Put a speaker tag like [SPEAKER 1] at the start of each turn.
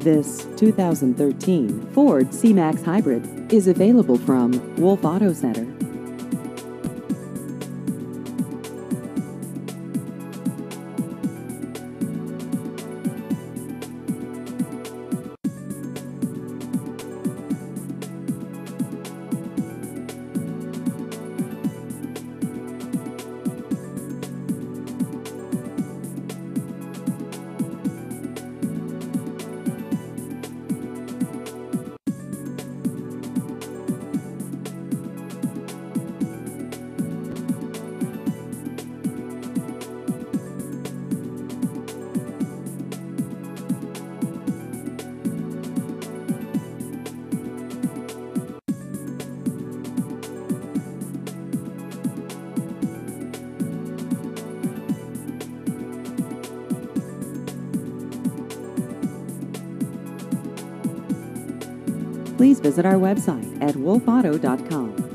[SPEAKER 1] This 2013 Ford C-Max Hybrid is available from Wolf Auto Center. Please visit our website at wolfauto.com.